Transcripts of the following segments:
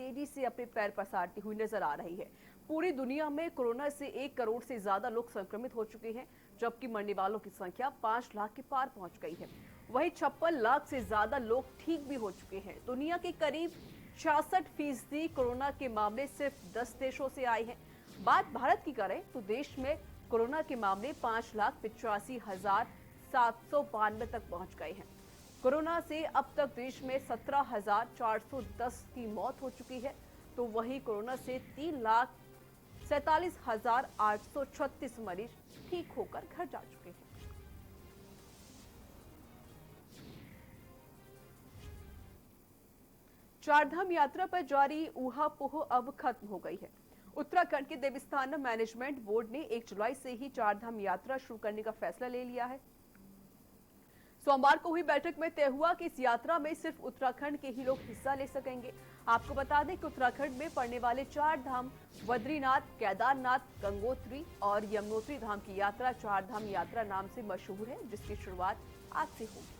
तेजी से अपने पैर पसारती हुई नजर आ रही है। पूरी दुनिया में कोरोना से 1 करोड़ से ज्यादा लोग संक्रमित हो चुके हैं, जबकि मरने वालों की संख्या 5 लाख के पार पहुंच गई है। वहीं 56 लाख से ज्यादा लोग ठीक भी हो चुके हैं। दुनिया के करीब 66% कोरोना के मामले सिर्फ 10 देशों से आए हैं। बात भारत की करें तो देश में कोरोना के मामले 5,85,792 तक पहुंच गए हैं। कोरोना से अब तक देश में 17,410 की मौत हो चुकी है, तो वहीं कोरोना से 3,47,836 मरीज ठीक होकर घर जा चुके हैं। चारधाम यात्रा पर जारी ऊहापोह अब खत्म हो गई है। उत्तराखंड के देवस्थानम मैनेजमेंट बोर्ड ने 1 जुलाई से ही चारधाम यात्रा शुरू करने का फैसला ले लिया है। सोमवार को हुई बैठक में तय हुआ कि इस यात्रा में सिर्फ उत्तराखंड के ही लोग हिस्सा ले सकेंगे। आपको बता दें कि उत्तराखंड में पड़ने वाले 4 धाम बद्रीनाथ, केदारनाथ, गंगोत्री और यमुनोत्री धाम की यात्रा चारधाम यात्रा नाम से मशहूर है, जिसकी शुरुआत आज से होगी।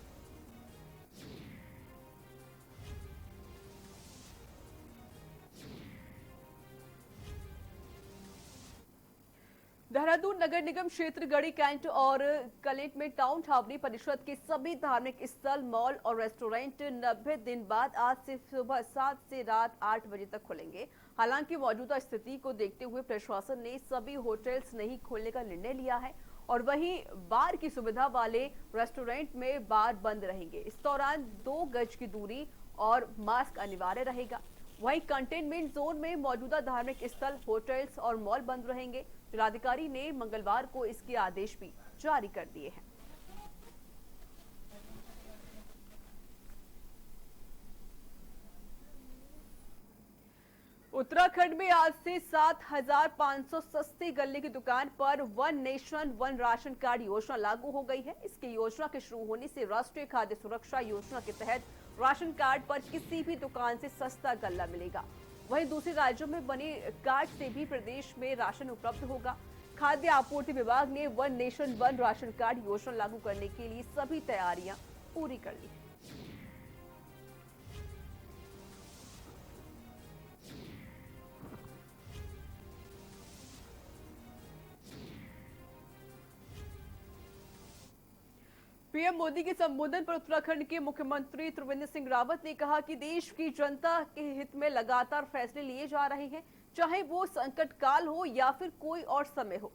देहरादून नगर निगम क्षेत्र गढ़ी कैंट और कलेट में टाउन छावनी परिषद के सभी धार्मिक स्थल, मॉल और रेस्टोरेंट 90 दिन बाद आज से सुबह 7 से रात 8 बजे तक खुलेंगे। हालांकि मौजूदा स्थिति को देखते हुए प्रशासन ने सभी होटल्स नहीं खोलने का निर्णय लिया है और वहीं बार की सुविधा वाले रेस्टोरेंट में बार बंद रहेंगे। इस दौरान 2 गज की दूरी और मास्क अनिवार्य रहेगा। वहीं कंटेनमेंट जोन में मौजूदा धार्मिक स्थल, होटल्स और मॉल बंद रहेंगे। जिलाधिकारी ने मंगलवार को इसके आदेश भी जारी कर दिए हैं। उत्तराखंड में आज से 7,500 सस्ती गल्ले की दुकान पर one nation one ration card योजना लागू हो गई है। इसकी योजना के शुरू होने से राष्ट्रीय खाद्य सुरक्षा योजना के तहत राशन कार्ड पर किसी भी दुकान से सस्ता गल्ला मिलेगा। वहीं दूसरे राज्यों में बने कार्ड से भी प्रदेश में राशन उपलब्ध होगा। खाद्य आपूर्ति विभाग ने one nation one ration card योजना लागू करने के लिए सभी तैयारियां पूरी कर ली है। पीएम मोदी के संबोधन पर उत्तराखंड के मुख्यमंत्री त्रिवेंद्र सिंह रावत ने कहा कि देश की जनता के हित में लगातार फैसले लिए जा रहे हैं, चाहे वो संकट काल हो या फिर कोई और समय हो।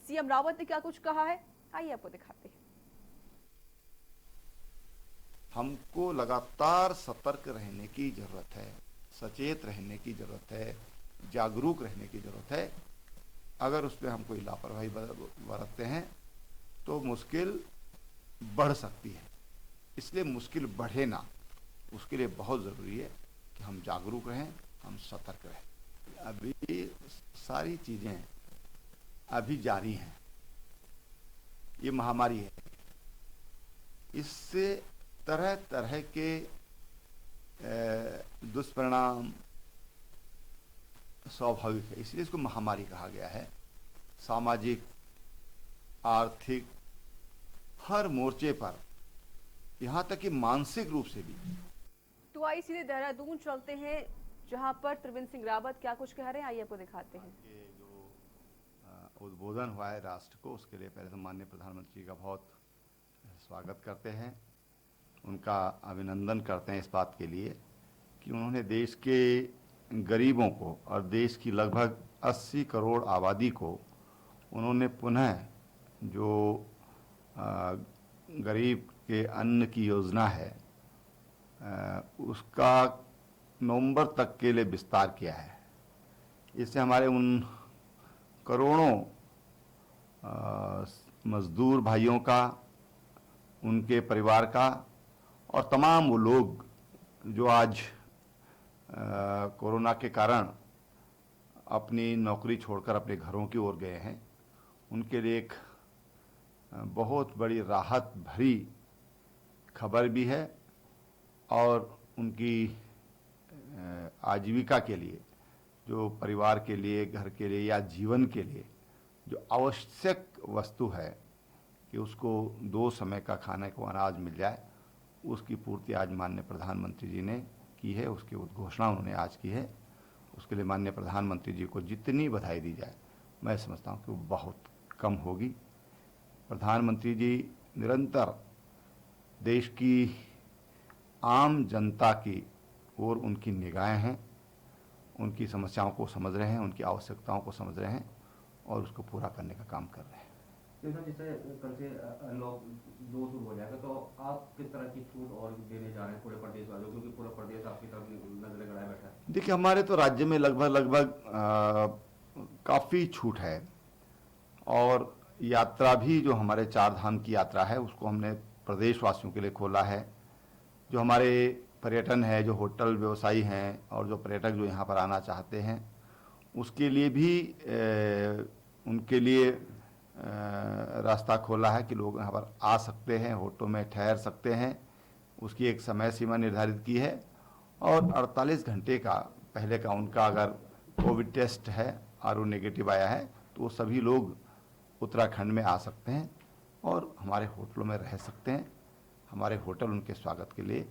सीएम रावत ने क्या कुछ कहा है, आइए आपको दिखाते हैं। हमको लगातार सतर्क रहने की जरूरत है, सचेत रहने की जरूरत है, जागरूक रहने की जरूरत है। अगर उस पर हम कोई लापरवाही बरतते हैं तो मुश्किल बढ़ सकती है। इसलिए मुश्किल बढ़े ना, उसके लिए बहुत ज़रूरी है कि हम जागरूक रहें, हम सतर्क रहें। अभी सारी चीज़ें अभी जारी हैं। ये महामारी है, इससे तरह तरह के दुष्परिणाम स्वाभाविक है, इसलिए इसको महामारी कहा गया है। सामाजिक, आर्थिक, हर मोर्चे पर, यहाँ तक कि मानसिक रूप से भी। तो आइए सीधे देहरादून चलते हैं, जहां पर त्रिवेंद्र सिंह रावत क्या कुछ कह रहे हैं, आइए आपको दिखाते हैं। जो उद्बोधन हुआ है राष्ट्र को, उसके लिए पहले तो माननीय प्रधानमंत्री का बहुत स्वागत करते हैं, उनका अभिनंदन करते हैं इस बात के लिए कि उन्होंने देश के गरीबों को और देश की लगभग 80 करोड़ आबादी को उन्होंने पुनः जो गरीब के अन्न की योजना है उसका नवंबर तक के लिए विस्तार किया है। इससे हमारे उन करोड़ों मजदूर भाइयों का, उनके परिवार का और तमाम वो लोग जो आज कोरोना के कारण अपनी नौकरी छोड़कर अपने घरों की ओर गए हैं, उनके लिए एक बहुत बड़ी राहत भरी खबर भी है और उनकी आजीविका के लिए, जो परिवार के लिए, घर के लिए या जीवन के लिए जो आवश्यक वस्तु है कि उसको 2 समय का खाने को अनाज मिल जाए, उसकी पूर्ति आज माननीय प्रधानमंत्री जी ने की है, उसकी उद्घोषणा उन्होंने आज की है उसके लिए माननीय प्रधानमंत्री जी को जितनी बधाई दी जाए मैं समझता हूँ कि वो बहुत कम होगी। प्रधानमंत्री जी निरंतर देश की आम जनता की ओर उनकी निगाहें हैं, उनकी समस्याओं को समझ रहे हैं, उनकी आवश्यकताओं को समझ रहे हैं और उसको पूरा करने का काम कर रहे हैं। जैसे कल से अनलॉक 2 शुरू हो जाएगा, तो आप किस तरह की छूट और देने जा रहे हैं पूरे प्रदेश वालों, क्योंकि पूरा प्रदेश आपकी तरफ नजर गड़ाए बैठा है? देखिए, हमारे तो राज्य में लगभग काफ़ी छूट है और यात्रा भी जो हमारे 4 धाम की यात्रा है उसको हमने प्रदेशवासियों के लिए खोला है। जो हमारे पर्यटन है, जो होटल व्यवसायी हैं और जो पर्यटक जो यहाँ पर आना चाहते हैं उसके लिए भी उनके लिए रास्ता खोला है कि लोग यहाँ पर आ सकते हैं, होटलों में ठहर सकते हैं। उसकी एक समय सीमा निर्धारित की है और 48 घंटे का पहले का उनका अगर कोविड टेस्ट है और वो नेगेटिव आया है तो वो सभी लोग उत्तराखंड में आ सकते हैं और हमारे होटलों में रह सकते हैं। हमारे होटल उनके स्वागत के लिए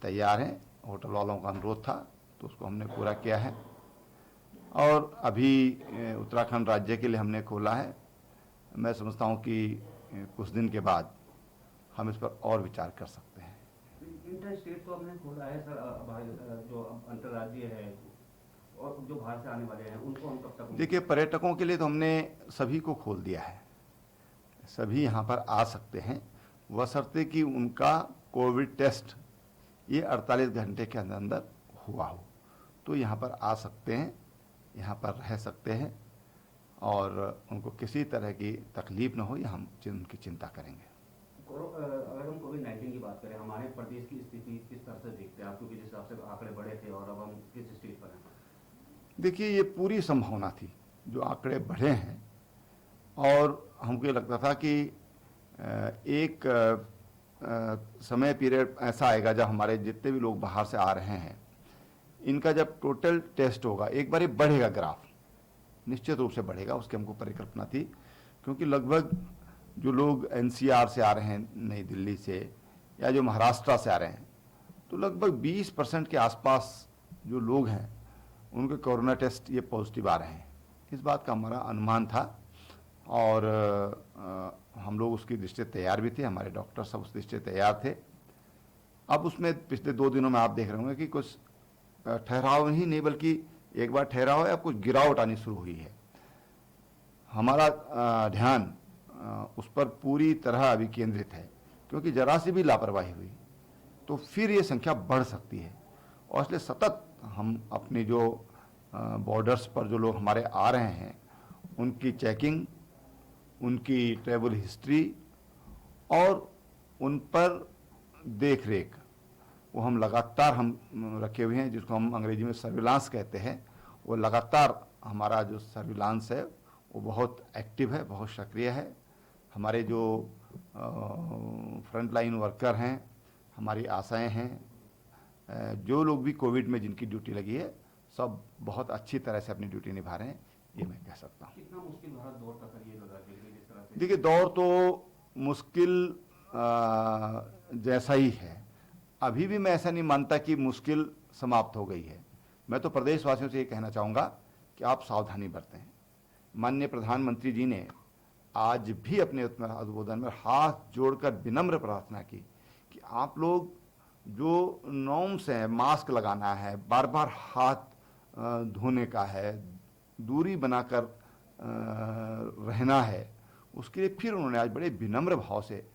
तैयार हैं। होटल वालों का अनुरोध था तो उसको हमने पूरा किया है और अभी उत्तराखंड राज्य के लिए हमने खोला है। मैं समझता हूँ कि कुछ दिन के बाद हम इस पर और विचार कर सकते हैं। इंटर स्टेट तो हमने खोला है सर, जो अंतर्राज्यीय है और जो बाहर से आने वाले हैं उनको हम कब तक? देखिए, पर्यटकों के लिए तो हमने सभी को खोल दिया है, सभी यहाँ पर आ सकते हैं बशर्ते कि उनका कोविड टेस्ट ये 48 घंटे के अंदर अंदर हुआ हो तो यहाँ पर आ सकते हैं, यहाँ पर रह सकते हैं और उनको किसी तरह की तकलीफ न हो ये हम उनकी चिंता करेंगे। अगर हम कोविड-19 की बात करें, हमारे प्रदेश की स्थिति किस तरह से देखते हैं आप, क्योंकि जिस हिसाब से आंकड़े बढ़े थे और अब हम किस स्टेज पर हैं? देखिए, ये पूरी संभावना थी जो आंकड़े बढ़े हैं और हमको ये लगता था कि एक समय पीरियड ऐसा आएगा जब हमारे जितने भी लोग बाहर से आ रहे हैं इनका जब टोटल टेस्ट होगा एक बार ये बढ़ेगा, ग्राफ निश्चित रूप से बढ़ेगा, उसकी हमको परिकल्पना थी। क्योंकि लगभग जो लोग एनसीआर से आ रहे हैं, नई दिल्ली से या जो महाराष्ट्र से आ रहे हैं, तो लगभग 20% के आसपास जो लोग हैं उनके कोरोना टेस्ट ये पॉजिटिव आ रहे हैं। इस बात का हमारा अनुमान था और हम लोग उसकी दृष्टि तैयार भी थे, हमारे डॉक्टर सब उस दृष्टि तैयार थे। अब उसमें पिछले 2 दिनों में आप देख रहे होंगे कि कुछ ठहराव ही नहीं बल्कि एक बार ठहराव है, अब कुछ गिरावट आनी शुरू हुई है। हमारा ध्यान उस पर पूरी तरह अभी केंद्रित है क्योंकि जरा सी भी लापरवाही हुई तो फिर ये संख्या बढ़ सकती है और इसलिए सतत हम अपने जो बॉर्डर्स पर जो लोग हमारे आ रहे हैं उनकी चेकिंग, उनकी ट्रैवल हिस्ट्री और उन पर देख रेख वो हम लगातार हम रखे हुए हैं, जिसको हम अंग्रेजी में सर्विलांस कहते हैं। वो लगातार हमारा जो सर्विलांस है वो बहुत एक्टिव है, बहुत सक्रिय है। हमारे जो फ्रंट लाइन वर्कर हैं, हमारी आशाएं हैं, जो लोग भी कोविड में जिनकी ड्यूटी लगी है सब बहुत अच्छी तरह से अपनी ड्यूटी निभा रहे हैं, ये मैं कह सकता हूँ। कितना मुश्किल भरा दौर था सर ये लगा जिस तरह से? देखिए, दौर तो मुश्किल जैसा ही है। अभी भी मैं ऐसा नहीं मानता कि मुश्किल समाप्त हो गई है। मैं तो प्रदेशवासियों से ये कहना चाहूँगा कि आप सावधानी बरतें। माननीय प्रधानमंत्री जी ने आज भी अपने उद्बोधन में हाथ जोड़कर विनम्र प्रार्थना की कि आप लोग जो नॉर्म्स हैं, मास्क लगाना है, बार बार हाथ धोने का है, दूरी बनाकर रहना है, उसके लिए फिर उन्होंने आज बड़े विनम्र भाव से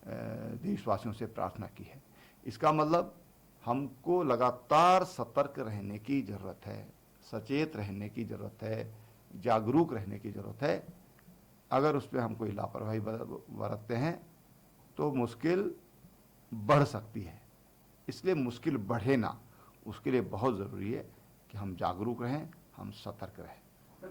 देशवासियों से प्रार्थना की है। इसका मतलब हमको लगातार सतर्क रहने की ज़रूरत है, सचेत रहने की ज़रूरत है, जागरूक रहने की ज़रूरत है। अगर उस पर हम कोई लापरवाही बरतते हैं तो मुश्किल बढ़ सकती है। इसलिए मुश्किल बढ़े ना, उसके लिए बहुत ज़रूरी है कि हम जागरूक रहें, हम सतर्क रहें। सर,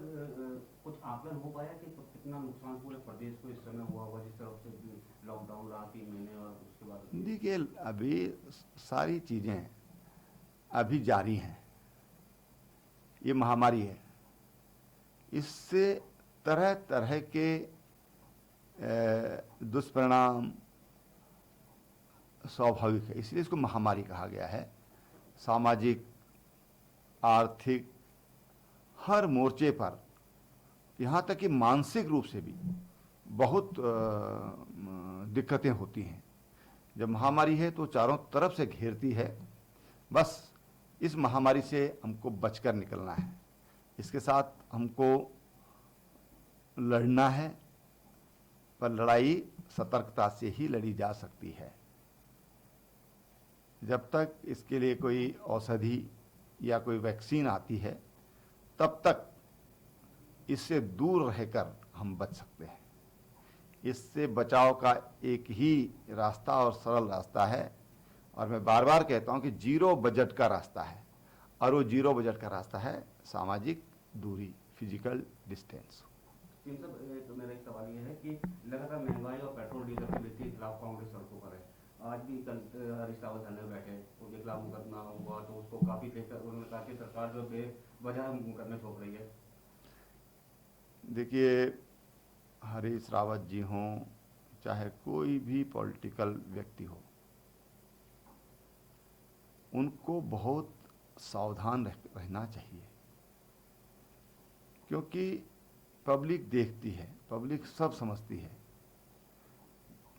कुछ आकलन हो पाया कि कितना नुकसान पूरे प्रदेश को इस समय हुआ होगा जिस तरह से लॉकडाउन रहा 3 महीने और उसके बाद? देखिए, अभी सारी चीज़ें अभी जारी हैं। ये महामारी है, इससे तरह तरह के दुष्परिणाम स्वाभाविक है, इसलिए इसको महामारी कहा गया है। सामाजिक, आर्थिक, हर मोर्चे पर, यहाँ तक कि मानसिक रूप से भी बहुत दिक्कतें होती हैं। जब महामारी है तो चारों तरफ से घेरती है। बस इस महामारी से हमको बचकर निकलना है, इसके साथ हमको लड़ना है, पर लड़ाई सतर्कता से ही लड़ी जा सकती है। जब तक इसके लिए कोई औषधि या कोई वैक्सीन आती है, तब तक इससे दूर रहकर हम बच सकते हैं। इससे बचाव का एक ही रास्ता और सरल रास्ता है, और मैं बार बार कहता हूं कि जीरो बजट का रास्ता है, और वो जीरो बजट का रास्ता है सामाजिक दूरी, फिजिकल डिस्टेंस। तो मेरा एक सवाल ये है कि लगातार महंगाई और पेट्रोल डीजल की वृद्धि के खिलाफ कांग्रेस सड़कों पर है। आज भी कल हरीश रावत धरने में बैठे, उनके खिलाफ मुकदमा हुआ तो उसको काफी देखकर उन्होंने कहा कि सरकार जो बेवजह मुकदमे ठोक रही है। देखिए, हरीश रावत जी हों चाहे कोई भी पॉलिटिकल व्यक्ति हो, उनको बहुत सावधान रहना चाहिए, क्योंकि पब्लिक देखती है, पब्लिक सब समझती है।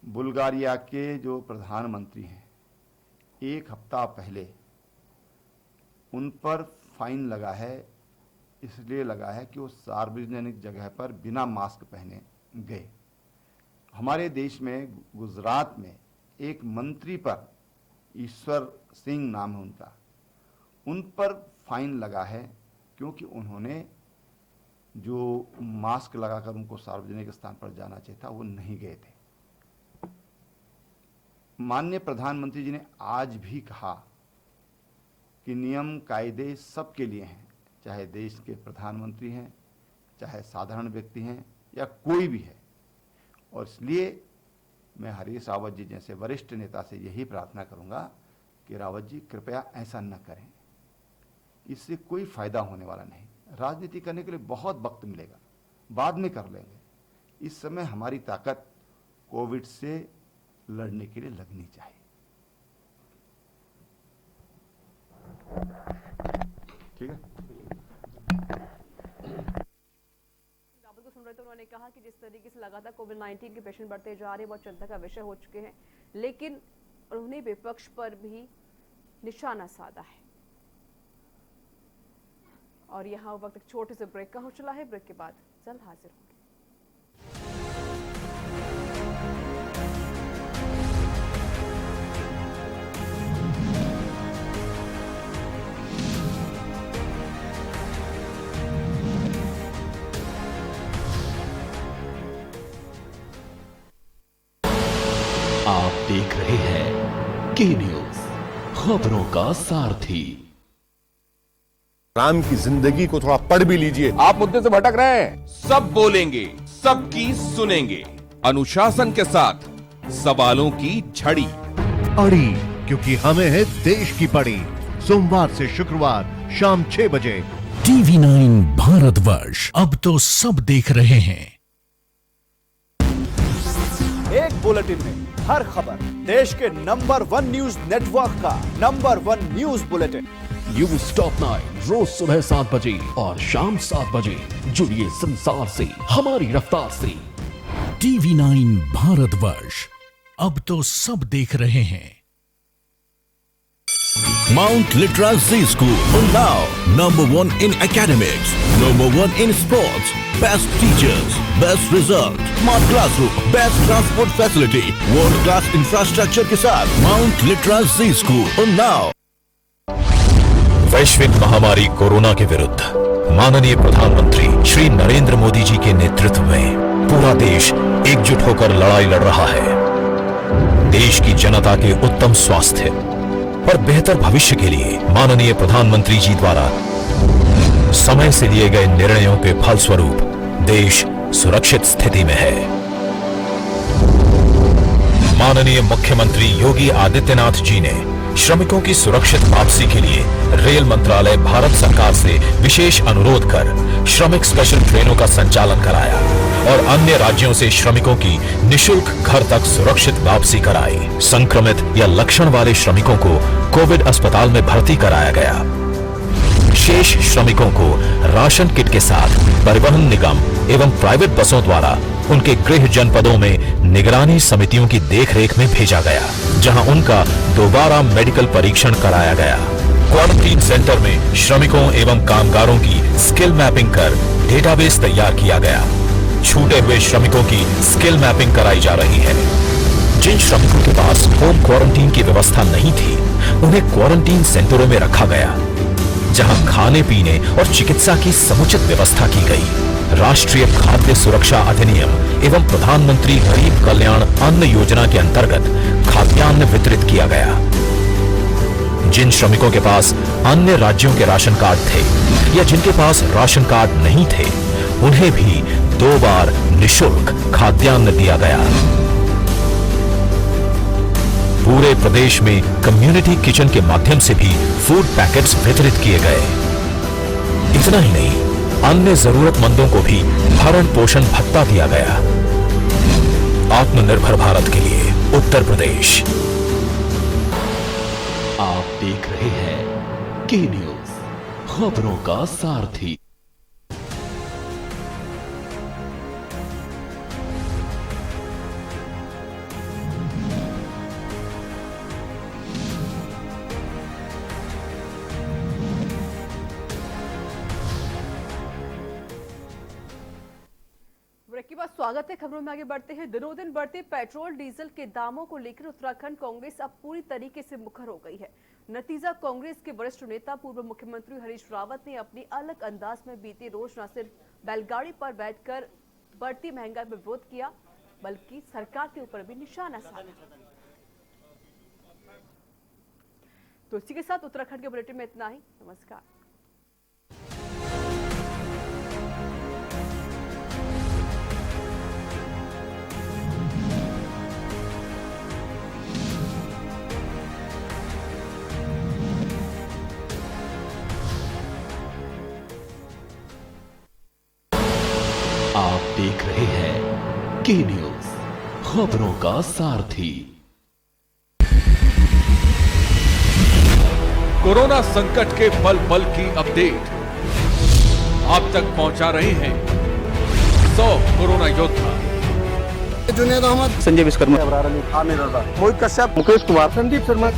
बुल्गारिया के जो प्रधानमंत्री हैं, एक हफ्ता पहले उन पर फाइन लगा है, इसलिए लगा है कि वो सार्वजनिक जगह पर बिना मास्क पहने गए। हमारे देश में गुजरात में एक मंत्री पर, ईश्वर सिंह नाम है उनका, उन पर फाइन लगा है क्योंकि उन्होंने जो मास्क लगाकर उनको सार्वजनिक स्थान पर जाना चाहिए था वो नहीं गए थे। माननीय प्रधानमंत्री जी ने आज भी कहा कि नियम कायदे सबके लिए हैं, चाहे देश के प्रधानमंत्री हैं, चाहे साधारण व्यक्ति हैं, या कोई भी है। और इसलिए मैं हरीश रावत जी जैसे वरिष्ठ नेता से यही प्रार्थना करूंगा कि रावत जी कृपया ऐसा न करें, इससे कोई फायदा होने वाला नहीं। राजनीति करने के लिए बहुत वक्त मिलेगा, बाद में कर लेंगे। इस समय हमारी ताकत कोविड से लड़ने के लिए लगनी चाहिए। ठीक है। रावत को सुन रहे थे, उन्होंने कहा कि जिस तरीके से लगातार कोविड-19 के पेशेंट बढ़ते जा रहे हैं, बहुत चिंता का विषय हो चुके हैं, लेकिन उन्होंने विपक्ष पर भी निशाना साधा है। और यहाँ वक्त एक छोटे से ब्रेक का हो चला है। ब्रेक के बाद जल्द हाजिर होंगे। आप देख रहे हैं के न्यूज, खबरों का सारथी। राम की जिंदगी को थोड़ा पढ़ भी लीजिए। आप मुद्दे से भटक रहे हैं। सब बोलेंगे, सबकी सुनेंगे, अनुशासन के साथ सवालों की झड़ी। अड़ी, क्योंकि हमें है देश की पड़ी। सोमवार से शुक्रवार शाम 6 बजे TV9 भारतवर्ष, अब तो सब देख रहे हैं। एक बुलेटिन में हर खबर, देश के नंबर 1 न्यूज नेटवर्क का number 1 news bulletin. News top 9 रोज सुबह 7 बजे और शाम 7 बजे। जुड़िए संसार से, हमारी रफ्तार से। TV9 भारतवर्ष, अब तो सब देख रहे हैं। Mount Litra Z School, Unnao, number 1 in academics, number 1 in sports, best teachers, best result, smart classroom, best transport facility, world class infrastructure के साथ Mount Litra Z School, Unnao। वैश्विक महामारी कोरोना के विरुद्ध माननीय प्रधानमंत्री श्री नरेंद्र मोदी जी के नेतृत्व में पूरा देश एकजुट होकर लड़ाई लड़ रहा है। देश की जनता के उत्तम स्वास्थ्य और बेहतर भविष्य के लिए माननीय प्रधानमंत्री जी द्वारा समय से लिए गए निर्णयों के फलस्वरूप देश सुरक्षित स्थिति में है। माननीय मुख्यमंत्री योगी आदित्यनाथ जी ने श्रमिकों की सुरक्षित वापसी के लिए रेल मंत्रालय भारत सरकार से विशेष अनुरोध कर श्रमिक स्पेशल ट्रेनों का संचालन कराया और अन्य राज्यों से श्रमिकों की निशुल्क घर तक सुरक्षित वापसी कराई। संक्रमित या लक्षण वाले श्रमिकों को कोविड अस्पताल में भर्ती कराया गया। शेष श्रमिकों को राशन किट के साथ परिवहन निगम एवं प्राइवेट बसों द्वारा उनके गृह जनपदों में निगरानी समितियों की देखरेख में भेजा गया, जहां उनका दोबारा मेडिकल परीक्षण कराया गया। क्वारंटीन सेंटर में श्रमिकों एवं कामगारों की स्किल मैपिंग कर डेटाबेस तैयार किया गया। छूटे हुए श्रमिकों की स्किल मैपिंग कराई जा रही है। जिन श्रमिकों के पास होम क्वारंटीन की व्यवस्था नहीं थी, उन्हें क्वारंटीन सेंटरों में रखा गया, जहां खाने पीने और चिकित्सा की समुचित व्यवस्था की गई। राष्ट्रीय खाद्य सुरक्षा अधिनियम एवं प्रधानमंत्री गरीब कल्याण अन्न योजना के अंतर्गत खाद्यान्न वितरित किया गया। जिन श्रमिकों के पास अन्य राज्यों के राशन कार्ड थे या जिनके पास राशन कार्ड नहीं थे, उन्हें भी 2 बार निःशुल्क खाद्यान्न दिया गया। पूरे प्रदेश में कम्युनिटी किचन के माध्यम से भी फूड पैकेट्स वितरित किए गए। इतना ही नहीं, अन्य जरूरतमंदों को भी भरण पोषण भत्ता दिया गया। आत्मनिर्भर भारत के लिए उत्तर प्रदेश। आप देख रहे हैं के न्यूज, खबरों का सारथी। ब्रेक के बाद स्वागत है। खबरों में आगे बढ़ते हैं। दिनों दिन बढ़ते पेट्रोल डीजल के दामों को लेकर उत्तराखंड कांग्रेस अब पूरी तरीके से मुखर हो गई है। नतीजा, कांग्रेस के वरिष्ठ नेता पूर्व मुख्यमंत्री हरीश रावत ने अपनी अलग अंदाज में बीते रोज न सिर्फ बैलगाड़ी पर बैठकर बढ़ती महंगाई में विरोध किया, बल्कि सरकार के ऊपर भी निशाना साधा। तो इसी के साथ उत्तराखंड के बुलेटिन में इतना ही। नमस्कार। आप देख रहे हैं के न्यूज, खबरों का सारथी। कोरोना संकट के पल पल की अपडेट आप तक पहुंचा रहे हैं 100 कोरोना योद्धा। जुनेद अहमद, संजय विश्वकर्मा, आमिर रजा, मोहित कश्यप, मुकेश कुमार, संदीप शर्मा।